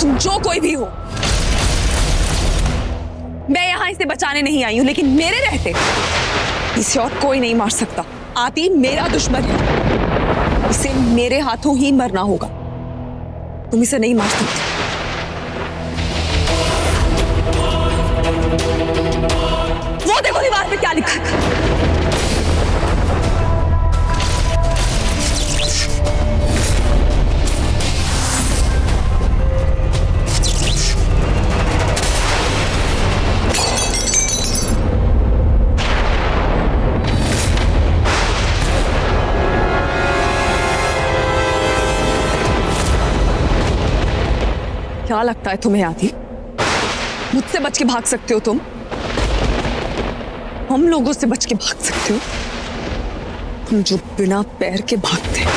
तुम जो कोई भी हो, मैं यहां इसे बचाने नहीं आई हूं, लेकिन मेरे रहते इसे और कोई नहीं मार सकता। आती मेरा दुश्मन है, इसे मेरे हाथों ही मरना होगा। तुम इसे नहीं मार सकते। वो देखो दीवार पे क्या लिखा है। क्या लगता है तुम्हें आदि, मुझसे बच के भाग सकते हो तुम? हम लोगों से बच के भाग सकते हो तुम, जो बिना पैर के भागते हैं।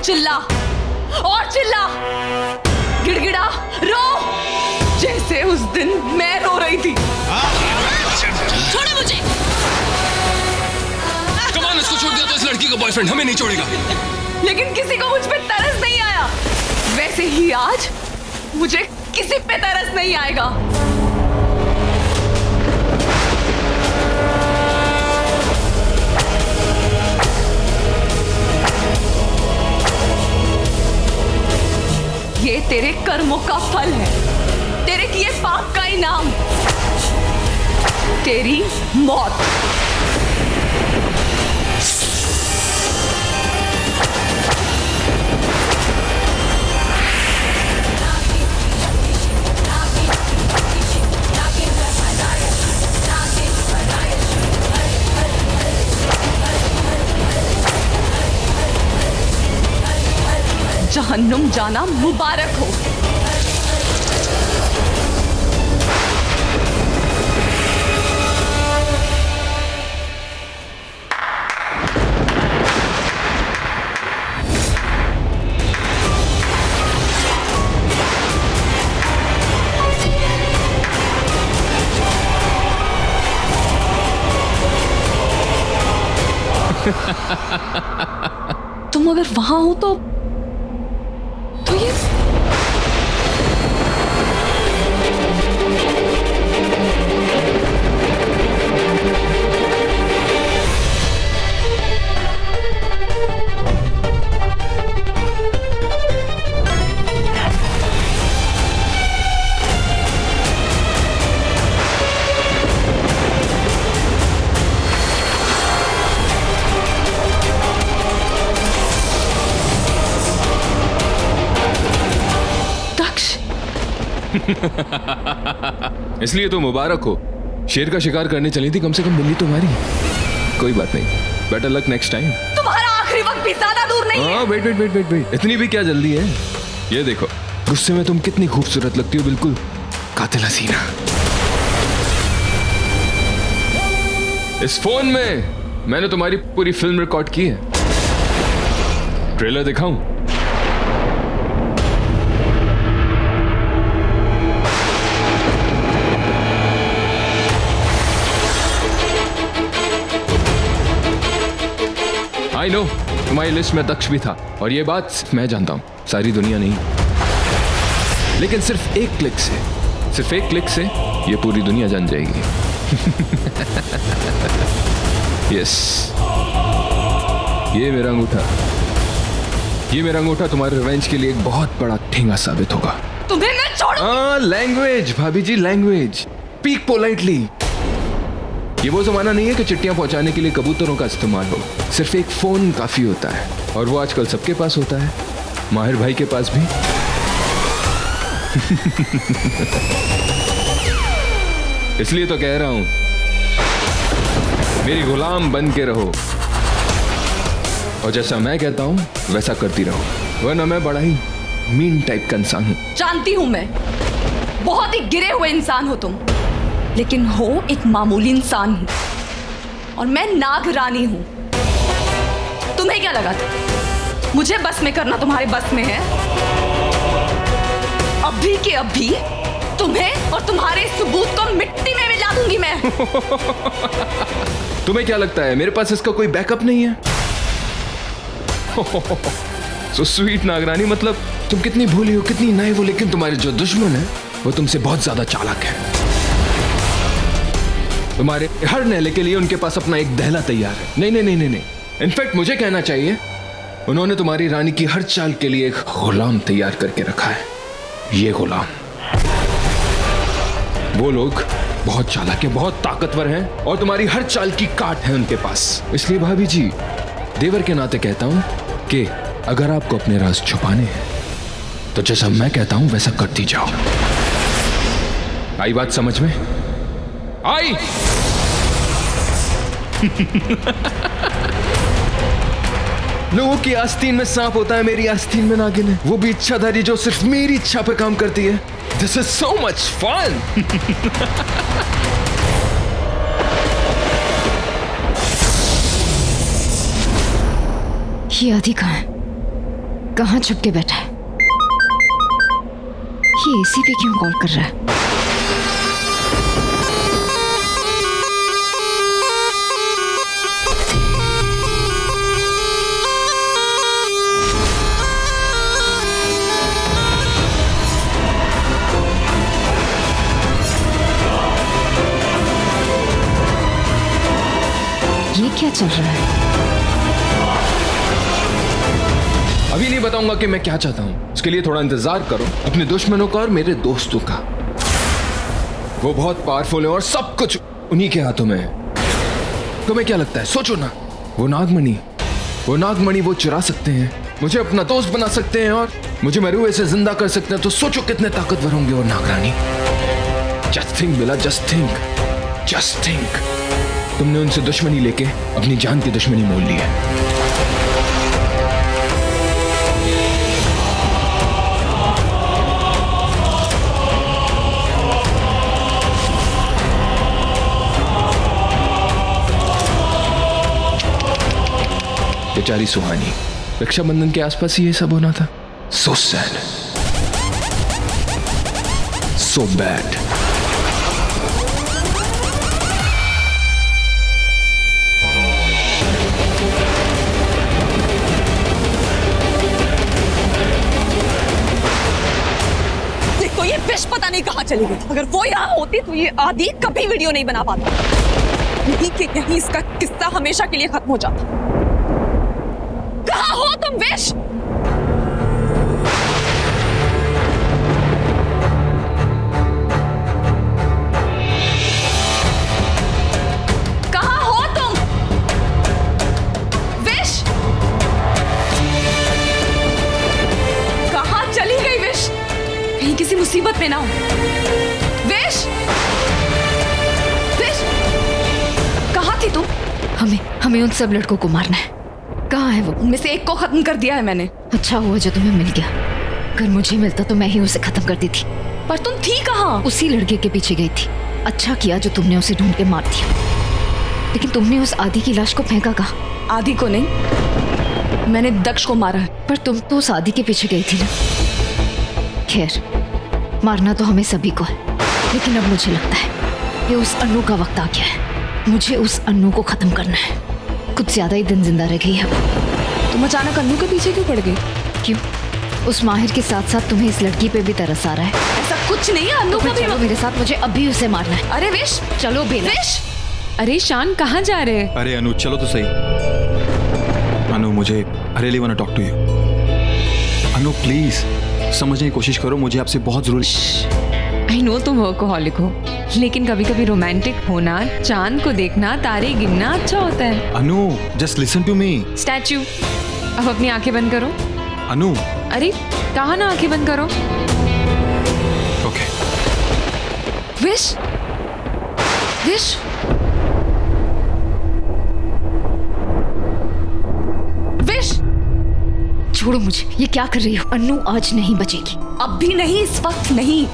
चिल्ला और चिल्ला, गिड़गिड़ा, रो, जैसे उस दिन मैं रो रही थी। छोड़ो मुझे। कमान, इसको छोड़ दिया तो इस लड़की का बॉयफ्रेंड हमें नहीं छोड़ेगा। लेकिन किसी को मुझ पे तरस नहीं आया, वैसे ही आज मुझे किसी पे तरस नहीं आएगा। ये तेरे कर्मों का फल है, तेरे किए पाप का इनाम, तेरी मौत। जहन्नुम जाना मुबारक हो। तुम अगर वहां हो तो ये इसलिए तो मुबारक हो, शेर का शिकार करने चली थी, कम से कम बिल्ली तुम्हारी। कोई बात नहीं, बेटर लक नेक्स्ट टाइम। तुम्हारा आखिरी वक्त भी ज्यादा दूर नहीं है। Wait wait wait wait wait, इतनी भी क्या जल्दी है? ये देखो, गुस्से में तुम कितनी खूबसूरत लगती हो, बिल्कुल कातिल हसीना। इस फोन में मैंने तुम्हारी पूरी फिल्म रिकॉर्ड की है। ट्रेलर दिखाऊं? आई नो, तुम्हारी लिस्ट में दक्ष भी था, और ये बात सिर्फ मैं जानता हूं, सारी दुनिया नहीं। लेकिन सिर्फ एक क्लिक से ये पूरी दुनिया जान जाएगी। यस, ये मेरा अंगूठा, ये मेरा अंगूठा तुम्हारे रिवेंज के लिए एक बहुत बड़ा ठेंगा साबित होगा। तुम्हें मैं छोड़ूं? लैंग्वेज भाभी जी, लैंग्वेज। Speak politely. ये वो जमाना नहीं है कि चिट्ठियां पहुंचाने के लिए कबूतरों का इस्तेमाल हो। सिर्फ एक फोन काफी होता है, और वो आजकल सबके पास होता है, माहिर भाई के पास भी। इसलिए तो कह रहा हूं, मेरी गुलाम बन के रहो, और जैसा मैं कहता हूं वैसा करती रहो, वरना मैं बड़ा ही मीन टाइप का इंसान हूं। जानती हूं मैं, बहुत ही गिरे हुए इंसान हो तुम, लेकिन हो एक मामूली इंसान हूं, और मैं नाग रानी हूं। तुम्हें क्या लगा था मुझे बस में करना तुम्हारे बस में है? अभी के अभी तुम्हें और तुम्हारे सबूत को मिट्टी में मिला दूंगी मैं। तुम्हें क्या लगता है मेरे पास इसका कोई बैकअप नहीं है? सो स्वीट नागरानी, मतलब तुम कितनी भोली हो, कितनी नाइव हो, लेकिन तुम्हारे जो दुश्मन है वो तुमसे बहुत ज्यादा चालाक है। तुम्हारे हर नहले के लिए उनके पास अपना एक दहला तैयार है। नहीं नहीं नहीं नहीं नहीं, इनफैक्ट मुझे कहना चाहिए उन्होंने तुम्हारी रानी की हर चाल के लिए एक गुलाम तैयार करके रखा है। ये गुलाम, वो लोग बहुत चालाक है, बहुत ताकतवर हैं, और तुम्हारी हर चाल की काट है उनके पास। इसलिए भाभी जी, देवर के नाते कहता हूं कि अगर आपको अपने राज छुपाने हैं तो जैसा मैं कहता हूं वैसा करती जाओ। आई बात समझ में? आई? लोगों की आस्तीन में सांप होता है, मेरी आस्तीन में नागिन है, वो भी इच्छाधारी जो सिर्फ मेरी इच्छा पर काम करती है। This is so much fun. ये आदि कहाँ है? कहाँ छुप के बैठा है? ये एसी पे क्यों कॉल कर रहा है? ये क्या चल रहा है? अभी नहीं बताऊंगा कि मैं क्या चाहता हूं, उसके लिए थोड़ा इंतजार करो अपने दुश्मनों का और मेरे दोस्तों का। वो बहुत पावरफुल है और सब कुछ उन्हीं के हाथों में है। तुम्हें क्या लगता है? सोचो ना, वो नागमणि वो चुरा सकते हैं, मुझे अपना दोस्त बना सकते हैं, और मुझे मरुए से जिंदा कर सकते हैं। तो सोचो कितने ताकतवर होंगे वो नागरानी। जस्ट थिंक बिला, जस्ट थिंक। तुमने उनसे दुश्मनी लेके अपनी जान की दुश्मनी मोल ली है। बेचारी सुहानी, रक्षाबंधन के आसपास ही ये सब होना था। So sad, so bad. देखो ये विश पता नहीं कहाँ चली गई। अगर वो यहाँ होती तो ये आदि कभी वीडियो नहीं बना पाता। यहीं के यहीं इसका किस्सा हमेशा के लिए खत्म हो जाता। कहाँ हो तुम विश? कहाँ हो तुम विश? कहाँ चली गई विश? कहीं किसी मुसीबत में ना हो। विश, विश, कहाँ थी तुम? हमें उन सब लड़कों को मारना है। कहाँ है वो? उनमें से एक को खत्म कर दिया है मैंने। अच्छा हुआ जो तुम्हें मिल गया। अगर मुझे मिलता तो मैं ही उसे खत्म कर देती। पर तुम थी कहाँ? उसी लड़के के पीछे गई थी। अच्छा किया जो तुमने उसे ढूंढ के मार दिया। लेकिन तुमने उस आदि की लाश को फेंका कहाँ? आदि को नहीं, मैंने दक्ष को मारा है। पर तुम तो उस आदि के पीछे गई थी ना। खैर, मारना तो हमें सभी को है, लेकिन अब मुझे लगता है कि उस अन्नू का वक्त आ गया है। मुझे उस अन्नू को खत्म करना है। कुछ ज्यादा ही दिन जिंदा रह गई है। तुम अचानक अन्नू के पीछे क्यों पड़ गई? क्यों? उस माहिर के साथ साथ तुम्हें इस लड़की पे भी तरस आ रहा है? ऐसा कुछ नहीं है। अन्नू को भी चलो मेरे साथ, मुझे अभी उसे मारना है। अरे विश, चलो बेला। विश, अरे शान, कहाँ जा रहे हैं? अरे अनु, चलो तो सही। अनु, मुझे I really want to talk to you. Anu please समझने की कोशिश करो, मुझे आपसे बहुत जरूरी। आई नो तुम वर्कोहॉलिक हो, लेकिन कभी कभी रोमांटिक होना, चांद को देखना, तारे गिनना अच्छा होता है। Anu just listen to me. Statue, अब अपनी आंखें बंद करो। अनु अरे कहा ना आंखें बंद करो। ओके। विश, विश, विश, छोड़ो मुझे। ये क्या कर रही हो? अन्नू आज नहीं बचेगी। अब भी नहीं, इस वक्त नहीं।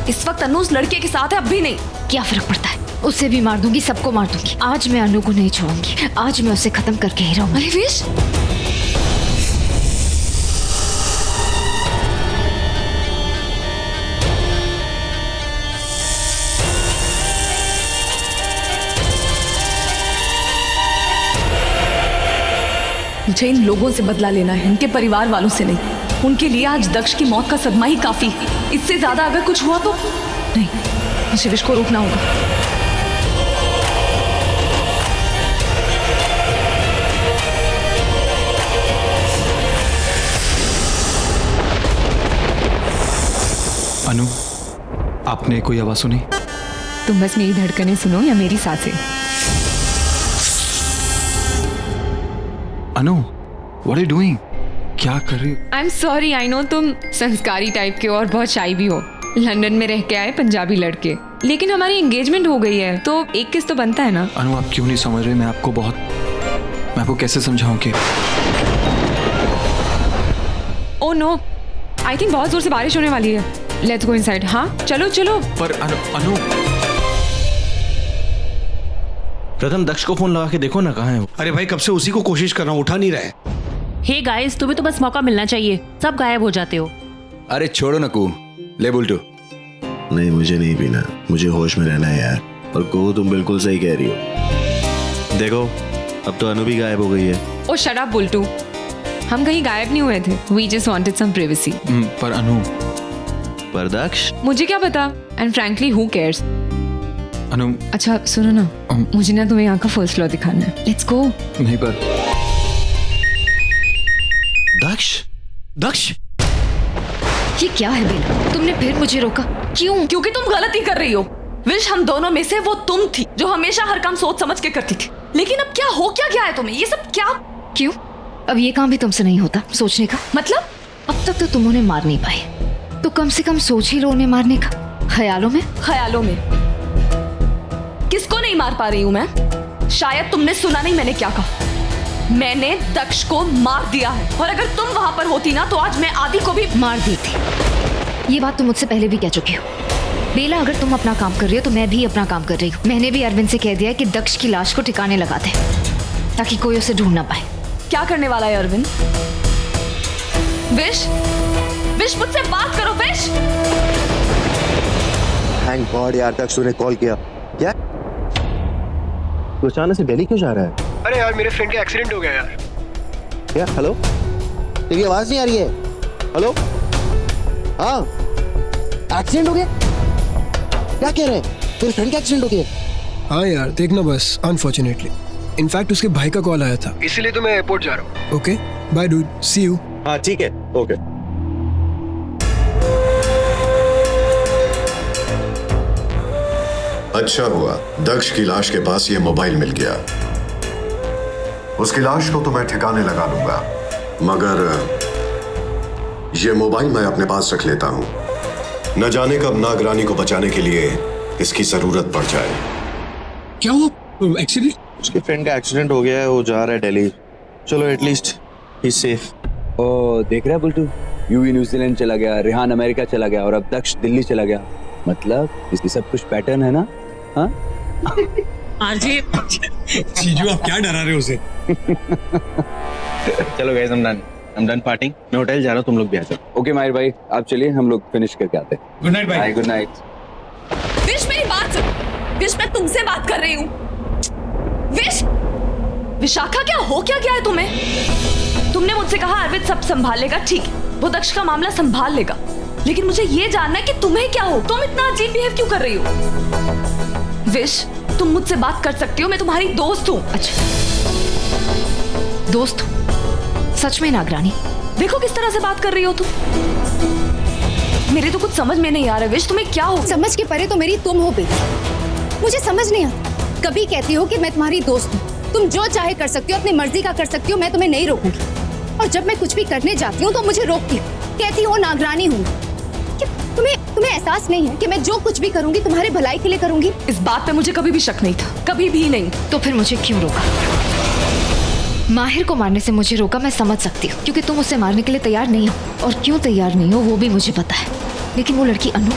इस वक्त अन्नू उस लड़के के साथ है, अब भी नहीं। क्या फर्क पड़ता है? उसे भी मार दूंगी, सबको मार दूंगी। आज मैं अनु को नहीं छोड़ूंगी, आज मैं उसे खत्म करके ही रहूंगी। अरे विश, मुझे इन लोगों से बदला लेना है, इनके परिवार वालों से नहीं। उनके लिए आज दक्ष की मौत का सदमा ही काफी। इससे ज्यादा अगर कुछ हुआ तो नहीं, मुझे विश को रोकना होगा। अनु आपने कोई आवाज सुनी? तुम बस मेरी धड़कनें सुनो या मेरी सांसें। अनु व्हाट आर यू डूइंग? क्या कर रही हो? I am sorry, I know तुम संस्कारी टाइप के और बहुत शाई भी हो। लंदन में रह के आए पंजाबी लड़के, लेकिन हमारी एंगेजमेंट हो गई है तो एक किस तो बनता है ना। अनु आप क्यों नहीं समझ रहे? मैं आपको कैसे समझाऊं कि ओ नो, आई थिंक बहुत जोर से बारिश होने वाली है। Let's go inside. हाँ चलो चलो। पर अनु प्रथम दक्ष को फोन लगा के देखो ना, कहाँ है वो? अरे भाई कब से उसी को कोशिश कर रहा हूँ, उठा नहीं रहे। हे गाइस, तुम्हें तो बस मौका मिलना चाहिए, सब गायब हो जाते हो। अरे छोड़ो ना कू, ले बुल्टू। नहीं मुझे नहीं पीना, मुझे होश में रहना है यार। और को तुम बिल्कुल सही कह रही हो। देखो अब तो अनु भी गायब हो गई है। ओ शट अप बुल्टू, हम कहीं गायब नहीं हुए थे। We just wanted some privacy. पर अनु पर दक्ष मुझे क्या पता, and frankly who cares. Anu अच्छा सुनो ना, मुझे ना तुम्हें यहाँ का फर्स्ट फ्लोर दिखाना है। Let's go. नहीं पर दक्ष ये क्या है बेला? तुमने फिर मुझे रोका क्यों? क्योंकि तुम गलती कर रही हो। विश, हम दोनों में से वो तुम थी जो हमेशा हर काम सोच समझ के करती थी। लेकिन अब क्या हो क्या गया है तुम्हें? ये सब क्या? क्यों? अब ये काम भी तुमसे नहीं होता सोचने का? मतलब अब तक तो तुम उन्हें मार नहीं पाए, तो कम से कम सोच ही लो उन्हें मारने का। ख्यालों में किसको नहीं मार पा रही हूं मैं? शायद तुमने सुना नहीं मैंने क्या कहा। मैंने दक्ष को मार दिया है, और अगर तुम वहां पर होती ना तो आज मैं आदि को भी मार दी थी। ये बात तुम मुझसे पहले भी कह चुकी हो। बेला, अगर तुम अपना काम कर रही हो तो मैं भी अपना काम कर रही हूँ। मैंने भी अरविंद से कह दिया है कि दक्ष की लाश को ठिकाने लगा दे, ताकि कोई उसे ढूंढ ना पाए। क्या करने वाला है अरविंद? विश मुझसे बात करो। विश, थैंक गॉड यार दक्ष ने कॉल किया। क्या तू अचानक से दिल्ली क्यों जा रहा है? अरे यार मेरे फ्रेंड का एक्सीडेंट हो गया यार। क्या? हेलो, तेरी आवाज नहीं आ रही है। हेलो, हाँ एक्सीडेंट हो गया? क्या कह रहे हैं? तेरे फ्रेंड का एक्सीडेंट हो गया? हाँ यार देखना बस, अनफॉर्चुनेटली। इनफैक्ट उसके भाई का कॉल आया था, इसीलिए तो मैं एयरपोर्ट जा रहा हूँ। Okay bye dude, see you. हाँ ठीक है, ओके। अच्छा हुआ दक्ष की लाश के पास ये मोबाइल मिल गया। उसकी लाश को तो मैं ठिकाने लगा लूंगा, मगर ये मोबाइल मैं अपने पास रख लेता हूं। न जाने कब नागरानी को बचाने के लिए इसकी जरूरत पड़ जाए। क्या हुआ? एक्सीडेंट? उसके फ्रेंड का एक्सीडेंट हो गया है, वो जा रहा है दिल्ली। चलो एटलीस्ट ही सेफ। ओ देख रहा है बुल्टू, यूवी न्यूजीलैंड चला गया, रिहान अमेरिका चला गया और अब दक्ष दिल्ली चला गया। मतलब इसकी सब कुछ पैटर्न है ना? हाँ जीजू आप क्या डरा रहे हो उसे? चलो गाइस, I'm done पार्टिंग। मैं होटल जा रहा हूँ, तुम लोग भी आ जाओ। ओके माहिर भाई, आप चलिए, हम लोग फिनिश करके आते हैं। गुड नाइट भाई। Good night. विश मेरी बात सुन। विश, मैं तुमसे बात कर रही हूँ। विश, विशाखा क्या गया है तुम्हें? तुमने मुझसे कहा अरविंद सब संभालेगा, ठीक है, वो दक्ष का मामला संभाल लेगा, लेकिन मुझे ये जानना है कि तुम्हें क्या हो? तुम इतना अजीब बिहेव क्यों कर रही हो? विश, तुम मुझसे बात कर सकती हो, मैं तुम्हारी दोस्त हूँ। अच्छा दोस्त? सच में नागरानी, देखो किस तरह से बात कर रही हो तुम। मेरे तो कुछ समझ में नहीं आ रहा विश, तुम्हें क्या हो? समझ के परे तो मेरी तुम हो बेटी, मुझे समझ नहीं आता। कभी कहती हो कि मैं तुम्हारी दोस्त हूँ, तुम जो चाहे कर सकती हो, अपनी मर्जी का कर सकती हो, मैं तुम्हें नहीं रोकूंगी। और जब मैं कुछ भी करने जाती हूँ तो मुझे रोकती हो, कहती हो नागरानी हूँ। तुम्हें एहसास नहीं है कि मैं जो कुछ भी करूंगी तुम्हारे भलाई के लिए करूंगी? इस बात पे मुझे कभी भी शक नहीं था, कभी भी नहीं। तो फिर मुझे क्यों रोका? माहिर को मारने से मुझे रोका मैं समझ सकती हूँ, क्योंकि तुम उसे मारने के लिए तैयार नहीं हो, और क्यों तैयार नहीं हो वो भी मुझे पता है। लेकिन वो लड़की अनु,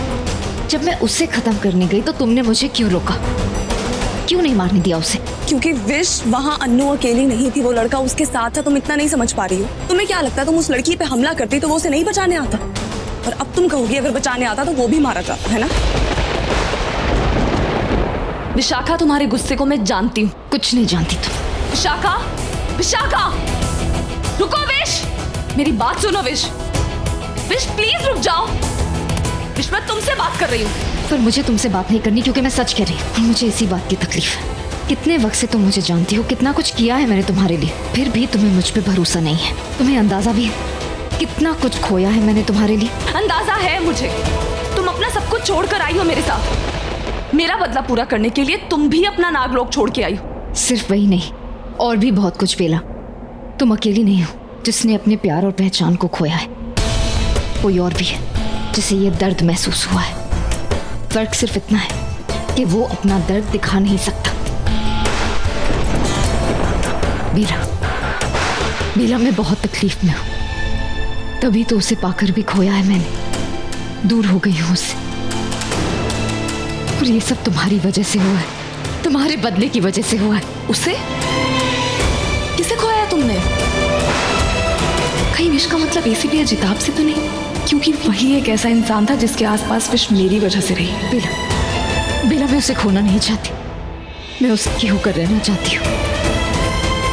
जब मैं उससे खत्म करने गई तो तुमने मुझे क्यों रोका? क्यों नहीं मारने दिया उसे? क्योंकि विश वहाँ अन्नू अकेली नहीं थी, वो लड़का उसके साथ था। तुम इतना नहीं समझ पा रही हो। तुम्हें क्या लगता है तुम उस लड़की पे हमला करती तो वो उसे नहीं बचाने आता? और अब तुम कहोगी अगर बचाने आता तो वो भी मारा जाता, है ना? विशाखा, तुम्हारे गुस्से को मैं जानती हूँ। कुछ नहीं जानती तुम। विशाखा, विशाखा, रुको विश, मेरी बात सुनो विश। विश प्लीज रुक जाओ। विश मैं तुमसे बात कर रही हूँ। पर मुझे तुमसे बात नहीं करनी, क्योंकि मैं सच कह रही हूँ और मुझे इसी बात की तकलीफ है। कितने वक्त से तुम मुझे जानती हो, कितना कुछ किया है मैंने तुम्हारे लिए, फिर भी तुम्हें मुझ पे भरोसा नहीं है। तुम्हें अंदाजा भी है कितना कुछ खोया है मैंने तुम्हारे लिए? अंदाजा है मुझे। तुम अपना सब कुछ छोड़ कर आई हो मेरे साथ। मेरा बदला पूरा करने के लिए तुम भी अपना नागलोक छोड़ के आई हो। सिर्फ वही नहीं, और भी बहुत कुछ बेला। तुम अकेली नहीं हो जिसने अपने प्यार और पहचान को खोया है। कोई और भी है जिसे ये दर्द महसूस हुआ है। फर्क सिर्फ इतना है कि वो अपना दर्द दिखा नहीं सकता। बेला मैं बहुत तकलीफ में हूँ, तभी तो उसे पाकर भी खोया है मैंने। दूर हो गई हूँ उससे, और ये सब तुम्हारी वजह से हुआ है, तुम्हारे बदले की वजह से हुआ है। उसे किसे खोया है तुमने? कहीं विश का मतलब एसीपी जिताब से तो नहीं? क्योंकि वही एक ऐसा इंसान था जिसके आसपास विश मेरी वजह से रही। बेला मैं उसे खोना नहीं चाहती, मैं उसकी होकर रहना चाहती हूँ।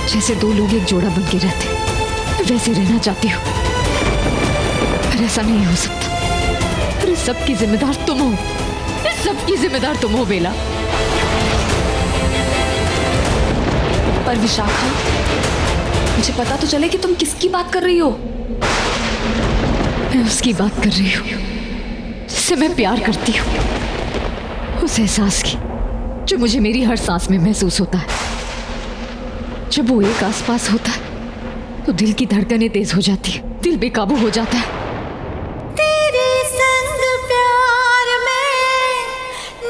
जैसे दो लोग एक जोड़ा बन के रहते वैसे रहना चाहती हूँ। पर ऐसा नहीं हो सकता। अरे सबकी जिम्मेदार तुम हो, सबकी जिम्मेदार तुम हो बेला। पर विशाखा, मुझे पता तो चले कि तुम किसकी बात कर रही हो। मैं उसकी बात कर रही हूँ जिससे मैं प्यार करती हूँ, उस एहसास की जो मुझे मेरी हर सांस में महसूस होता है। जब वो एक आसपास होता है तो दिल की धड़कनें तेज हो जाती है, दिल बेकाबू हो जाता है। तेरे संग प्यार में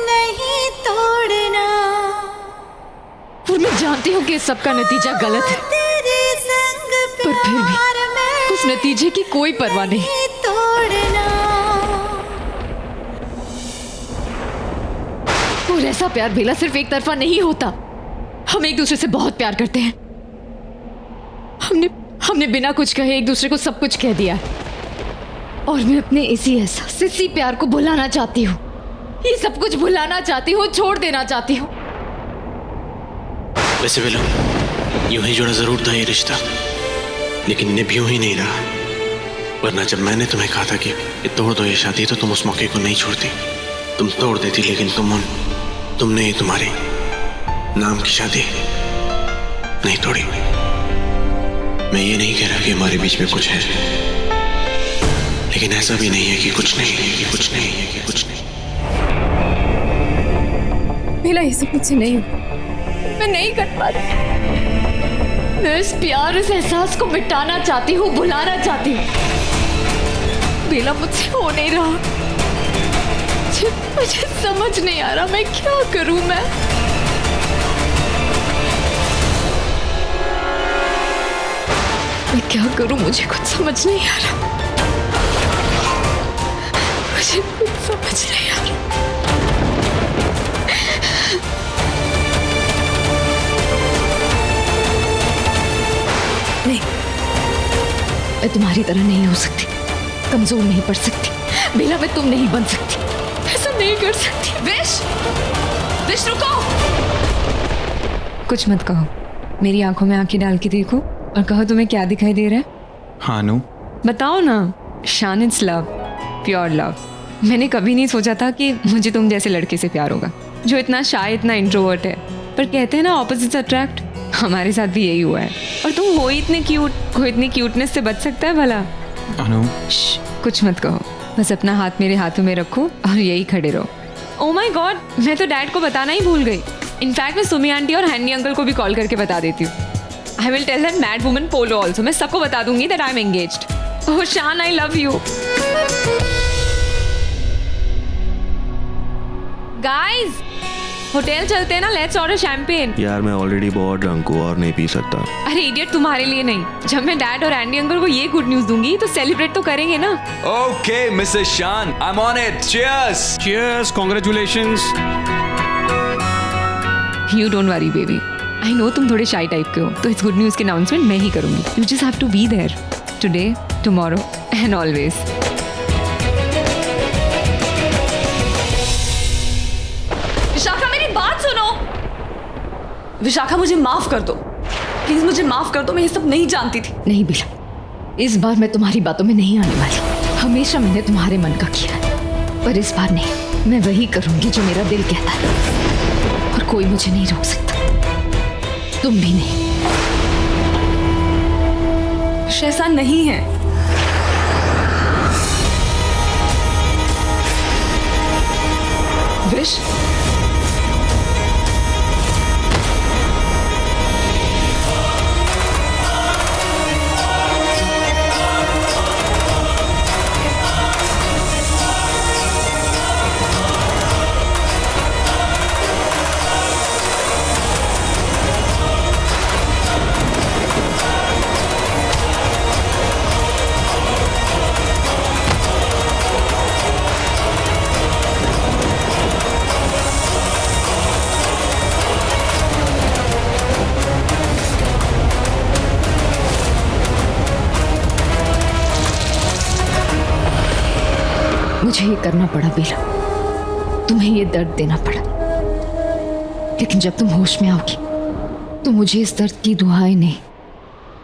नहीं तोड़ना, और मैं जानती हूँ कि इस सब का नतीजा गलत है, तेरे संग पर फिर भी उस नतीजे की कोई परवाह नहीं। तोड़ना। और ऐसा प्यार बेला सिर्फ एक तरफा नहीं होता। हम एक दूसरे से बहुत प्यार करते हैं। हमने बिना कुछ कहे एक दूसरे को सब कुछ कह दिया है, और मैं अपने इसी एहसास, इसी प्यार को भुलाना चाहती हूँ। ये सब कुछ भुलाना चाहती हूँ, छोड़ देना चाहती हूँ। वैसे बेला, यूं ही जुड़ा जरूर था ये रिश्ता, लेकिन निभ यूं ही नहीं रहा। वरना जब मैंने तुम्हें कहा था कि तोड़ दो ये शादी, तो तुम उस मौके को नहीं छोड़ती, तुम तोड़ देती। लेकिन तुमने ही तुम्हारे नाम की शादी नहीं तोड़ी। मैं ये नहीं कह रहा कि हमारे बीच में कुछ है, लेकिन ऐसा भी नहीं है कि कुछ नहीं है, कि कुछ नहीं है, कि कुछ नहीं। बेला, ये सब मुझसे नहीं हो, मैं नहीं कर पा रही। मैं इस प्यार, इस एहसास को मिटाना चाहती हूँ, भुलाना चाहती हूँ। बेला, मुझसे हो नहीं रहा। मुझे समझ नहीं आ रहा मैं क्या करूं। मैं क्या करूं, मुझे कुछ समझ नहीं आ रहा। मुझे कुछ समझ नहीं आ रहा। नहीं, मैं तुम्हारी तरह नहीं हो सकती, कमजोर नहीं पड़ सकती। बेला, मैं तुम नहीं बन सकती, ऐसा नहीं कर सकती। विश रुको। कुछ मत कहो, मेरी आंखों में आंखें डाल के देखो और कहो तुम्हें क्या दिखाई दे रहा है। हाँ अनु, बताओ ना। शान, इट्स लव, प्योर लव। मैंने कभी नहीं सोचा था कि मुझे तुम जैसे लड़के से प्यार होगा जो इतना शाय, इतना इंट्रोवर्ट है। पर कहते हैं ना, ऑपोजिट्स अट्रैक्ट। हमारे साथ भी यही हुआ है। और तुम हो ही इतने क्यूट, कोई इतनी क्यूटनेस से बच सकता है भला? अनु कुछ मत कहो, बस अपना हाथ मेरे हाथों में रखो और यही खड़े रहो। ओह माय गॉड, मैं तो डैड को बताना ही भूल गई। इनफैक्ट मैं सुमी आंटी और हैंडी अंकल को भी कॉल करके बता देती हूँ। I will tell that mad woman Polo also. मैं सबको बता दूंगी that I am engaged. Oh Shan, I love you. Guys, hotel चलते हैं ना, लेट्स ऑर्डर शैंपेन। यार मैं ऑलरेडी बहुत ड्रंक हूँ और नहीं पी सकता। अरे इडियट, तुम्हारे लिए नहीं। जब मैं डैड और एंडी अंकल को ये गुड न्यूज दूंगी तो सेलिब्रेट तो करेंगे ना। ओके मिसेस शान, I am on it. Cheers. Cheers, congratulations. You don't worry baby, I know तुम थोड़े शाई टाइप के हो, तो इस गुड न्यूज के अनाउंसमेंट मैं ही करूंगी। You just have to be there today, tomorrow and always. Vishakha, मेरी बात सुनो। विशाखा, मुझे माफ कर दो प्लीज, मुझे माफ कर दो। मैं ये सब नहीं जानती थी। नहीं बिला, इस बार मैं तुम्हारी बातों में नहीं आने वाली। हमेशा मैंने तुम्हारे मन का किया है, पर इस बार नहीं। मैं वही करूंगी जो मेरा दिल कहता है, और कोई मुझे नहीं रोक सकता, तुम भी नहीं। ऐसा नहीं है। विश, मुझे ये करना पड़ा बेला, तुम्हें ये दर्द देना पड़ा, लेकिन जब तुम होश में आओगी तो मुझे इस दर्द की दुआएं नहीं,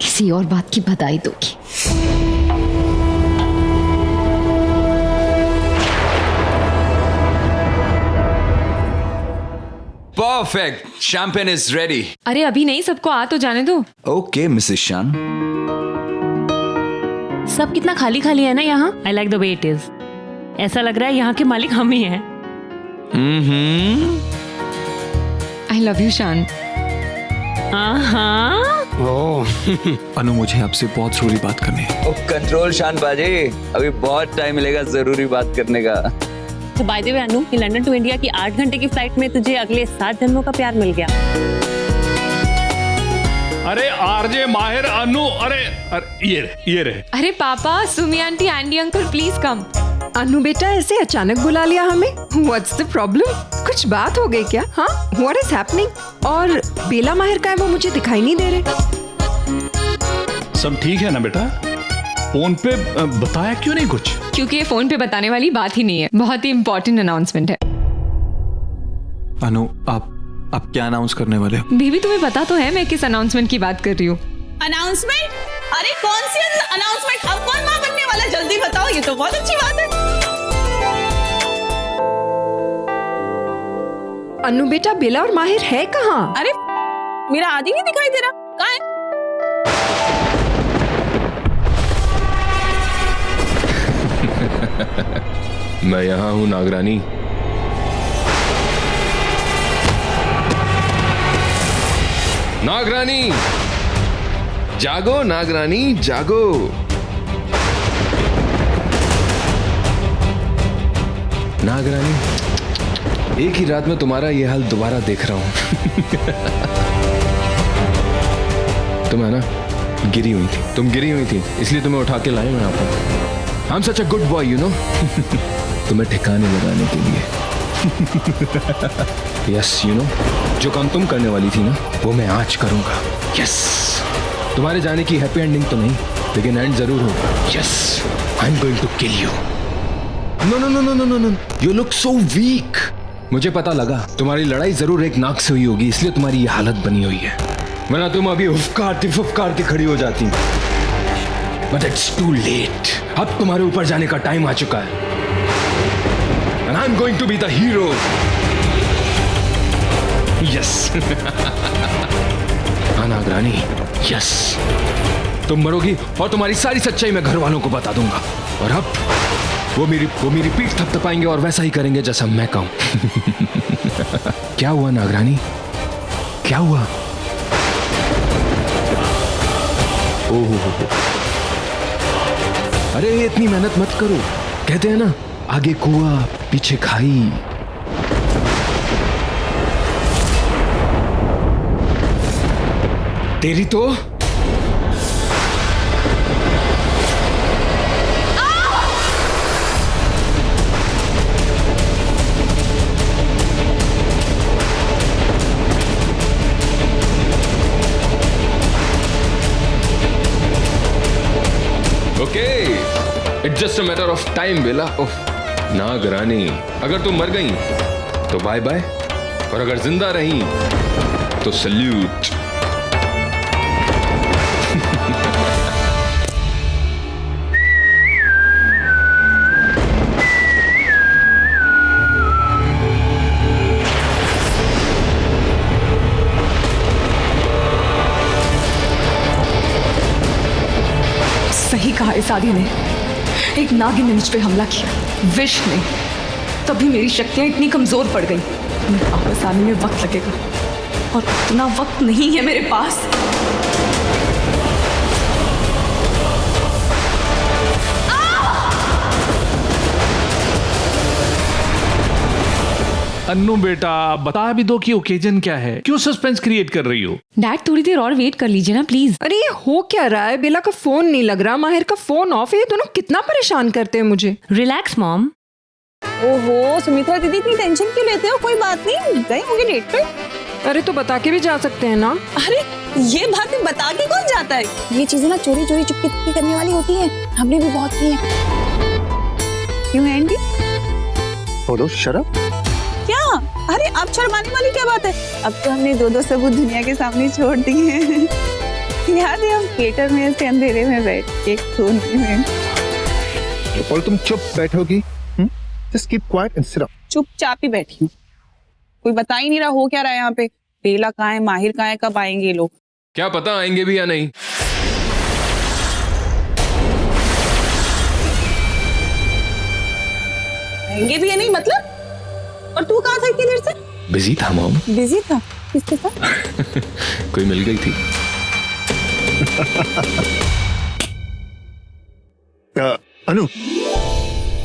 किसी और बात की बधाई दोगी। Perfect, champagne is ready. अरे अभी नहीं, सबको आ तो जाने दो। ओके मिसेस शान। सब कितना खाली खाली है ना यहाँ। I like the way it is. ऐसा लग रहा है यहाँ के मालिक हम ही हैं। आई लव यू शान। अनु, मुझे आपसे बहुत जरूरी बात करनी है। कंट्रोल शान बाजी, अभी बहुत टाइम मिलेगा जरूरी बात करने का। तो बाय द वे अनु, कि लंदन टू इंडिया की 8 घंटे की फ्लाइट में तुझे अगले 7 जन्मों का प्यार मिल गया। अरे आरजे माहिर अनु, अरे ये रहे। अरे पापा, Sumi aunty, Andy uncle, please come. Anu बेटा, ऐसे अचानक बुला लिया हमें? What's the problem? कुछ बात हो गई क्या? हाँ, व्हाट इज हैपनिंग? और बेला माहिर का है, वो मुझे दिखाई नहीं दे रहे। सब ठीक है ना बेटा? फोन पे बताया क्यों नहीं कुछ? क्योंकि ये फोन पे बताने वाली बात ही नहीं है, बहुत ही इंपॉर्टेंट अनाउंसमेंट है। अनु, आप क्या अनाउंस करने वाले हो? बेबी तुम्हें पता तो है मैं किस अनाउंसमेंट की बात कर रही हूँ। अनाउंसमेंट? अरे कौन सी अनाउंसमेंट? अब कौन मां बनने वाला? जल्दी बताओ, ये तो बहुत अच्छी बात है। अनु बेटा, बेला और माहिर है कहाँ? अरे मेरा आदि नहीं दिखाई दे रहा, कहाँ है? मैं यहाँ हूँ नागरानी। नागरानी जागो, नागरानी जागो। नागरानी, एक ही रात में तुम्हारा यह हाल दोबारा देख रहा हूं। तुम है ना, गिरी हुई थी, तुम गिरी हुई थी, इसलिए तुम्हें उठा के लाए मैं यहाँ पर। I am such a good boy, you know. तुम्हें ठिकाने लगाने के लिए। यस, यू नो, जो काम तुम करने वाली थी ना, वो मैं आज करूंगा। यस, तुम्हारे जाने की हैप्पी एंडिंग तो नहीं, लेकिन एंड जरूर होगा। Yes, I am going to kill you. No no no no no no no, you look so weak. मुझे पता लगा तुम्हारी लड़ाई जरूर एक नाक से हुई होगी, इसलिए तुम्हारी ये हालत बनी हुई है, वरना तुम अभी फुफकार के खड़ी हो जाती। बट इट्स टू लेट, अब तुम्हारे ऊपर जाने का टाइम आ चुका है। And I'm going to be the hero. Yes. हाँ नागरानी, यस, तुम मरोगी और तुम्हारी सारी सच्चाई मैं घर वालों को बता दूंगा। और अब वो मेरी पीठ थपथपाएंगे और वैसा ही करेंगे जैसा मैं कहूं। क्या हुआ नागरानी, क्या हुआ? ओह, अरे इतनी मेहनत मत करो, कहते हैं ना आगे कुआं पीछे खाई। तेरी तो okay, it's just a matter of time Bela. Nagrani, अगर तुम मर गई तो बाय बाय, और अगर जिंदा रही तो सल्यूट। सही कहा इस आदि ने, एक नागिन ने मुझ पे हमला किया, विष ने। तभी मेरी शक्तियां इतनी कमजोर पड़ गई। मेरे वापस आने में वक्त लगेगा और इतना वक्त नहीं है मेरे पास। अन्नू बेटा, बता भी दो कि ओकेजन क्या है, क्यों सस्पेंस क्रिएट कर रही हो? डैड थोड़ी देर और वेट कर लीजिए ना प्लीज। अरे ये हो क्या रहा है? बेला का फोन नहीं लग रहा, माहिर का फोन ऑफ है, ये दोनों कितना परेशान करते हैं मुझे। Relax mom. ओहो सुमित्रा दीदी, इतनी टेंशन क्यों लेते हो? कोई बात नहीं, गए होंगे डेट पे। अरे तो बता के भी जा सकते हैं ना। अरे ये बातें बता के कौन जाता है? ये चीजें ना चोरी चोरी चुपके चुपके करने वाली होती हैं, हमने भी बहुत की है। क्यों एंडी? बोलो शराब। क्या? अरे अब शर्माने वाली क्या बात है? अब तो हमने दो सबूत दुनिया के सामने छोड़ दिए हैं। याद है हम थिएटर में ऐसे अंधेरे में बैठ के खून में। और तुम चुप बैठोगी? Just keep quiet and sit up. चुपचाप ही बैठी हूँ, कोई बता ही नहीं रहा हो क्या रहा है यहाँ पे। बेला कहाँ है, माहिर कहाँ है, कब आएंगे ये लोग? क्या पता आएंगे भी या नहीं। आएंगे भी या नहीं मतलब? और तू कहाँ था इतनी देर से? बिजी था मॉम। बिजी था? किसके साथ? कोई मिल गई थी। अनु,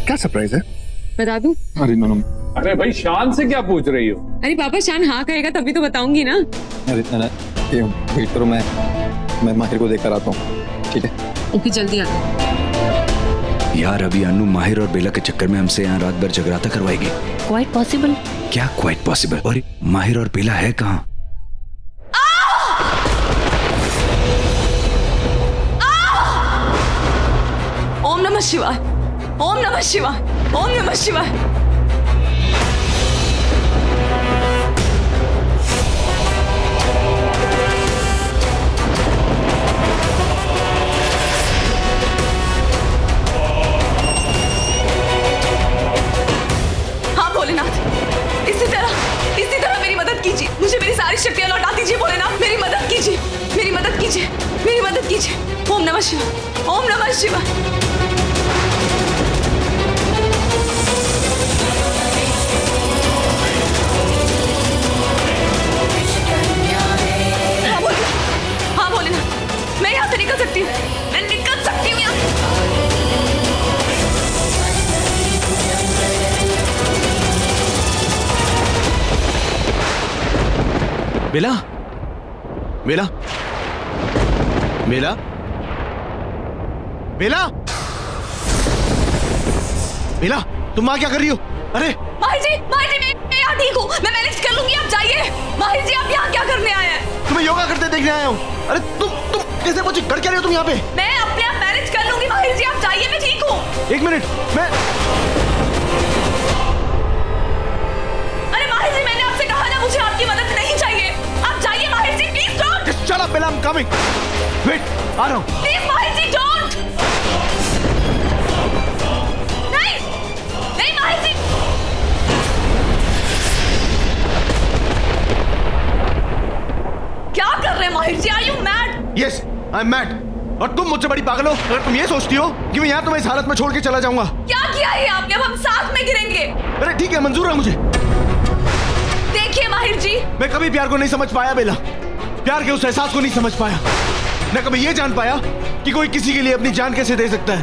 क्या सरप्राइज है? बता दूं? अरे नो, अरे भाई शान से क्या पूछ रही हो? अरे पापा, शान हाँ कहेगा तभी तो बताऊंगी ना। अरे ये वेट करो, मैं माहिर को देखकर आता हूँ, ठीक है? ओके, जल्दी आ। यार अभी अनु माहिर और बेला के चक्कर में हमसे यहाँ रात भर जगराता करवाएगी। Quite possible. क्या क्वाइट पॉसिबल? और माहिर और बेला है कहाँ? ओम नमः शिवाय, ओम नमः शिवाय, ओम नमः शिवाय। हाँ भोलेनाथ, इसी तरह मेरी मदद कीजिए, मुझे मेरी सारी शक्तियां लौटा दीजिए। भोलेनाथ मेरी मदद कीजिए, मेरी मदद कीजिए, मेरी मदद कीजिए। ओम नमः शिवाय, ओम नमः शिवाय। हाँ भोलेनाथ, मैं यहाँ से निकल सकती हूँ, मैं निकल सकती हूँ यहाँ। बेला, बेला, बेला, बेला, बेला, तुम वहां क्या कर रही हो? अरे माहिर जी, मैं यहाँ ठीक हूँ, मैं मैनेज कर लूंगी, आप जाइए। माहिर जी आप यहाँ क्या करने आए हैं? तुम्हें योगा करते देखने आया हूँ। अरे तुम कैसे पहुंची? कर क्या रही हो तुम यहाँ पे? मैं अपने आप मैनेज कर लूंगी माहिर जी, आप जाइए, मैं ठीक हूँ। एक मिनट, मैं अरे माहिर जी मैंने आपसे कहा ना, मुझे आपकी मदद नहीं चाहिए, आप जाइए माहिर जी, प्लीज डोंट। चल अब बेला, I'm coming. Wait, आ रहा हूँ। प्लीज माहिर जी डोंट। नहीं नहीं माहिर जी। क्या कर रहे हैं Mahir ji? Are you mad? Yes I am mad. और तुम मुझसे बड़ी पागल हो अगर तुम ये सोचती हो कि मैं यहाँ तुम्हें इस हालत में छोड़ के चला जाऊंगा। क्या किया है आपने? अब हम साथ में गिरेंगे। अरे ठीक है, मंजूर है मुझे। देखिए माहिर जी, मैं कभी प्यार को नहीं समझ पाया बेला, प्यार के उस एहसास को नहीं समझ पाया। मैं कभी ये जान पाया कि कोई किसी के लिए अपनी जान कैसे दे सकता है,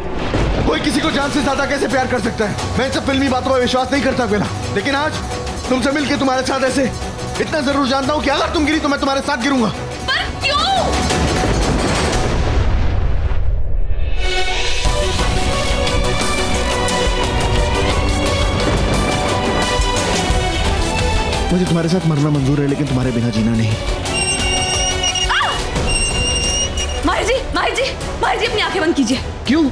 कोई किसी को जान से ज्यादा कैसे प्यार कर सकता है। मैं इन सब फिल्मी बातों पर विश्वास नहीं करता बेला, लेकिन आज तुमसे मिलके तुम्हारे साथ ऐसे इतना जरूर जानता हूँ कि अगर तुम गिरी तो मैं तुम्हारे साथ गिरूंगा। पर क्यों? मुझे तुम्हारे साथ मरना मंजूर है, लेकिन तुम्हारे बिना जीना नहीं। माहिर जी अपनी आंखें बंद कीजिए। क्यों?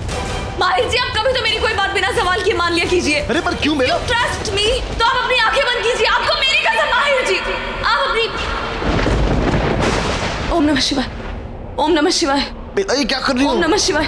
माहिर जी, आप कभी तो मेरी कोई बात बिना सवाल किए मान लिया कीजिए। अरे पर क्यों बेला? ट्रस्ट मी, तो आप अपनी आंखें बंद कीजिए। आपको मेरी कसम माहिर जी, आप अपनी। ओम नमः शिवाय, ओम नमः शिवाय। बेटा ये क्या कर रही हो? ओम नमः शिवाय।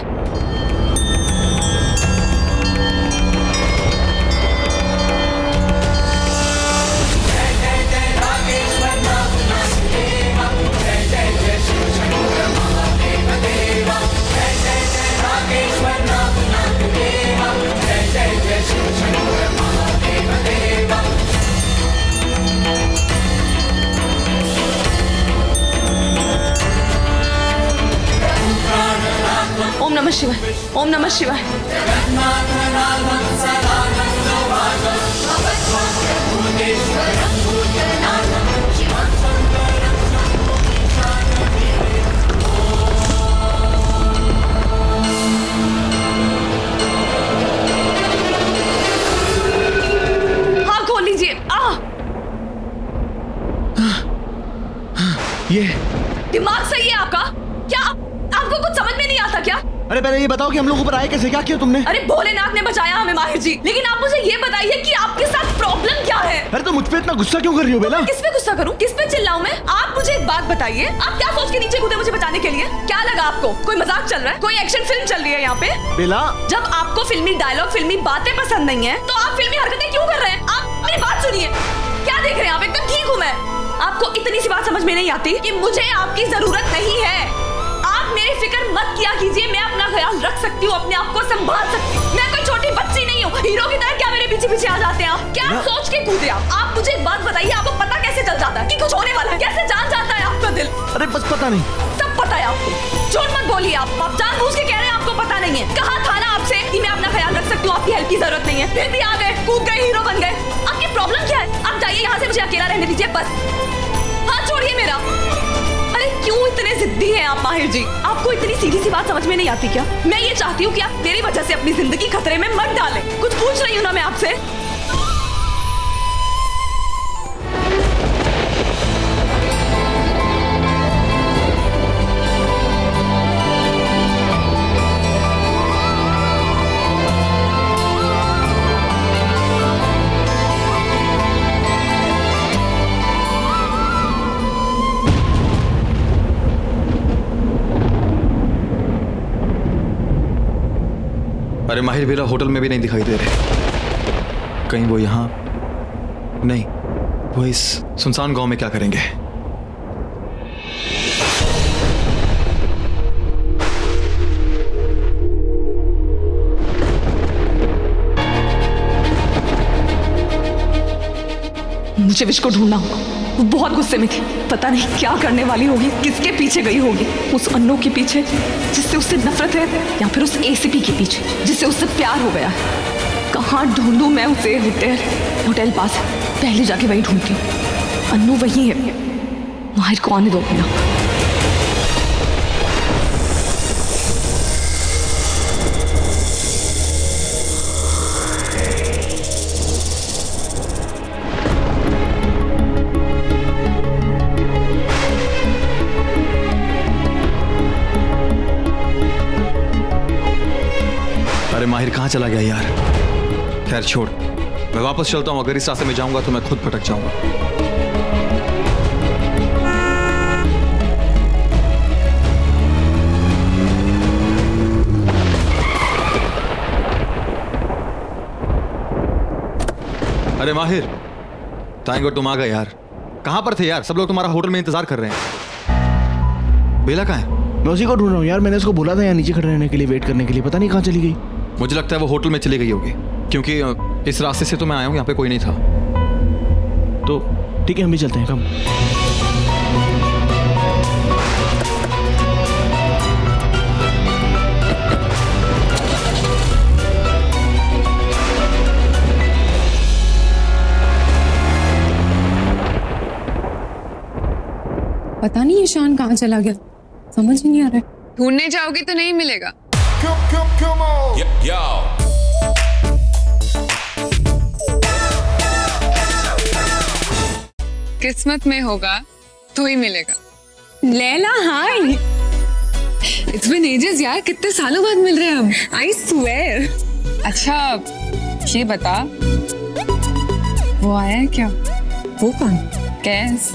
ओम नमः शिवाय, ओम नमः शिवाय। हाँ खोल लीजिए। ये दिमाग सही है आपका क्या? आपको कुछ समझ में नहीं आता क्या? अरे पहले ये बताओ कि हम लोग ऊपर आए कैसे, क्या किया तुमने? अरे भोलेनाथ ने बचाया हमें माहिर जी, लेकिन आप मुझे ये बताइए कि आपके साथ प्रॉब्लम क्या है? अरे तो मुझ पे इतना गुस्सा क्यों कर रही हो बेला? किस पे गुस्सा करूं? किस पे चिल्लाऊं मैं? आप मुझे एक बात बताइए, आप क्या सोच के नीचे कूदे मुझे बचाने के लिए? क्या लगा आपको कोई मजाक चल रहा है? कोई एक्शन फिल्म चल रही है यहाँ पे? बेला, जब आपको फिल्मी डायलॉग, फिल्मी बातें पसंद नहीं है, तो आप फिल्मी हरकतें क्यों कर रहे हैं? आप मेरी बात सुनिए। क्या देख रहे हैं आप? एकदम ठीक हूँ मैं। आपको इतनी सी बात समझ में नहीं आती कि मुझे आपकी जरूरत नहीं है। आप मेरी फिक्र मत किया कीजिए, मैं अपना ख्याल रख सकती हूँ, अपने आप को संभाल सकती हूँ। मैं कोई छोटी बच्ची नहीं हूँ। हीरो की तरह क्या मेरे पीछे पीछे आ जाते हैं आप? क्या सोच के कूदे आप? आप मुझे एक बात बताइए, आपको पता कैसे चल जाता है कि कुछ होने वाला है? कैसे जान जाता है आपका दिल? अरे बस पता नहीं। सब पता है आपको, झूठ मत बोलिए। आप जानबूझ के कह रहे हैं आपको पता नहीं है। कहा था ना आपसे कि मैं अपना ख्याल रख सकती हूँ, आपकी हेल्प की जरूरत नहीं है। फिर भी आ गए, कूद गए, हीरो बन गए। आपकी प्रॉब्लम क्या है? आप जाइए यहाँ से, मुझे अकेला रहने दीजिए बस। हाथ छोड़िए मेरा। अरे क्यों इतने जिद्दी हैं आप माहिर जी? आपको इतनी सीधी सी बात समझ में नहीं आती क्या? मैं ये चाहती हूँ कि आप मेरी वजह से अपनी जिंदगी खतरे में मत डालें। कुछ पूछ रही हूँ ना मैं आपसे। अरे माहिर बेला होटल में भी नहीं दिखाई दे रहे। कहीं वो यहाँ नहीं, वो इस सुनसान गांव में क्या करेंगे? मुझे विश को ढूंढना होगा। वो बहुत गुस्से में थी, पता नहीं क्या करने वाली होगी, किसके पीछे गई होगी। उस अन्नू के पीछे जिससे उससे नफरत है, या फिर उस एसीपी के पीछे जिससे उससे प्यार हो गया है। कहाँ ढूंढूं मैं उसे? होटल पास है, पहले जाके वही ढूंढती हूँ। अन्नू वही है, माहिर को आने दो अपना। अरे माहिर कहाँ चला गया यार? खैर छोड़, मैं वापस चलता हूँ। अगर इस रास्ते में जाऊंगा तो मैं खुद भटक जाऊंगा। अरे माहिर, थैंक गॉड तुम आ गए यार। कहाँ पर थे यार? सब लोग तुम्हारा होटल में इंतजार कर रहे हैं। बेला कहाँ है? मैं उसी को ढूंढ रहा हूँ यार। मैंने उसको बोला था यहाँ नीचे खड़े रहने के लिए, वेट करने के लिए। पता नहीं कहाँ चली गई। मुझे लगता है वो होटल में चली गई होगी, क्योंकि इस रास्ते से तो मैं आया हूँ, यहाँ पे कोई नहीं था। तो ठीक है, हम भी चलते हैं। कम पता नहीं ईशान कहाँ चला गया, समझ ही नहीं आ रहा है। ढूंढने जाओगे तो नहीं मिलेगा। किस्मत में होगा तो ही मिलेगा। लैला हाय, इट्स बीन एजेस यार, कितने सालों बाद मिल रहे हैं हम। I swear. अच्छा ये बता, वो आया है क्या? वो कौन? कैस।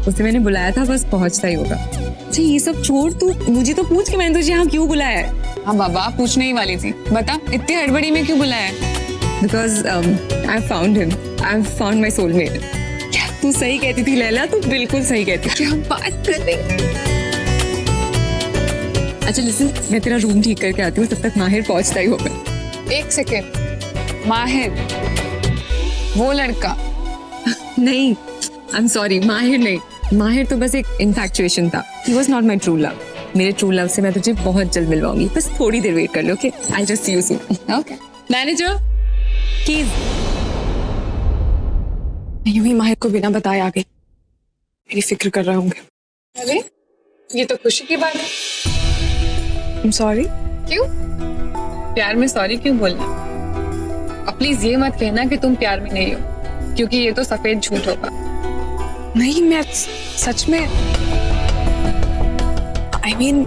उसे मैंने बुलाया था, बस पहुंचता ही होगा। अच्छा ये सब छोड़, तू मुझे तो पूछ के मैंने तुझे यहाँ क्यों बुलाया है। हाँ बाबा, पूछने ही वाली थी। बता इतनी हड़बड़ी में क्यों बुलाया है? Because I found him. I found my soulmate. तू सही कहती थी लैला, तू बिल्कुल सही कहती थी। क्या बात कर रही। अच्छा लिसन, मैं तेरा रूम ठीक करके आती हूँ, तब तक माहिर पहुंचता ही होगा। एक सेकेंड, माहिर वो लड़का? नहीं, आई एम सॉरी, माहिर नहीं। माहिर तो बस एक इन्फैक्चुएशन था। He was not my true love. मेरे ट्रू लव से मैं तुझे बहुत जल्द मिलवाऊंगी, बस थोड़ी देर वेट कर लो। Okay, I'll just see you soon. Okay. Manager keys. मैं यूं ही माहिर को बिना बताए आ गई। मेरी फिक्र कर रहा होंगे। अरे ये तो खुशी की बात है। I'm sorry। क्यों? प्यार में सॉरी क्यों बोलना? अब प्लीज ये मत कहना कि तुम प्यार में नहीं हो, क्योंकि ये तो सफेद झूठ होगा। नहीं, मैं सच में, I mean,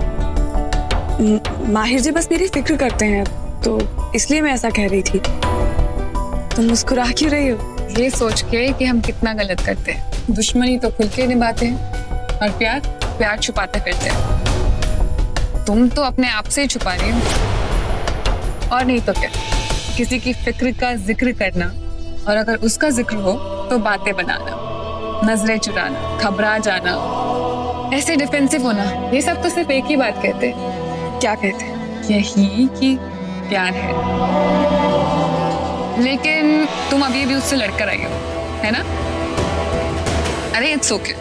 माहिर जी बस मेरी फिक्र करते हैं, तो इसलिए मैं ऐसा कह रही थी। तुम मुस्कुरा क्यों रही हो? ये सोच के कि हम कितना गलत करते हैं। दुश्मनी तो खुल के निभाते हैं, और प्यार छुपाते फिरते हैं। तुम तो अपने आप से ही छुपा रही हो, और नहीं तो क्या। किसी की फिक्र का जिक्र करना, और अगर उसका जिक्र हो तो बातें बनाना, नजरें चुराना, घबरा जाना, ऐसे डिफेंसिव होना, ये सब तो सिर्फ एक ही बात कहते हैं। क्या कहते हैं? यही कि प्यार है। लेकिन तुम अभी भी उससे लड़कर आई हो, है ना? अरे इट्स ओके,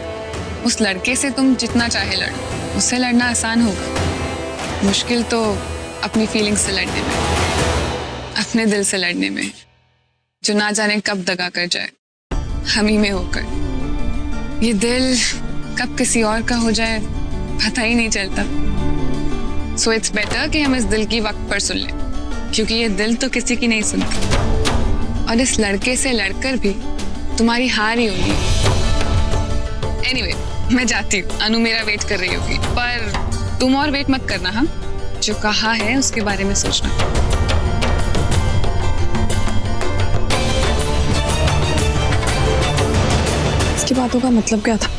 उस लड़के से तुम जितना चाहे लड़ो, उससे लड़ना आसान होगा। मुश्किल तो अपनी फीलिंग्स से लड़ने में, अपने दिल से लड़ने में, जो ना जाने कब दगा कर जाए हम ही में होकर। ये दिल कब किसी और का हो जाए पता ही नहीं चलता। सो इट्स बेटर कि हम इस दिल की वक्त पर सुन लें, क्योंकि ये दिल तो किसी की नहीं सुनता। और इस लड़के से लड़कर भी तुम्हारी हार ही होगी। एनीवे, मैं जाती हूँ, अनु मेरा वेट कर रही होगी। पर तुम और वेट मत करना। हाँ, जो कहा है उसके बारे में सोचना। इसकी बातों का मतलब क्या था?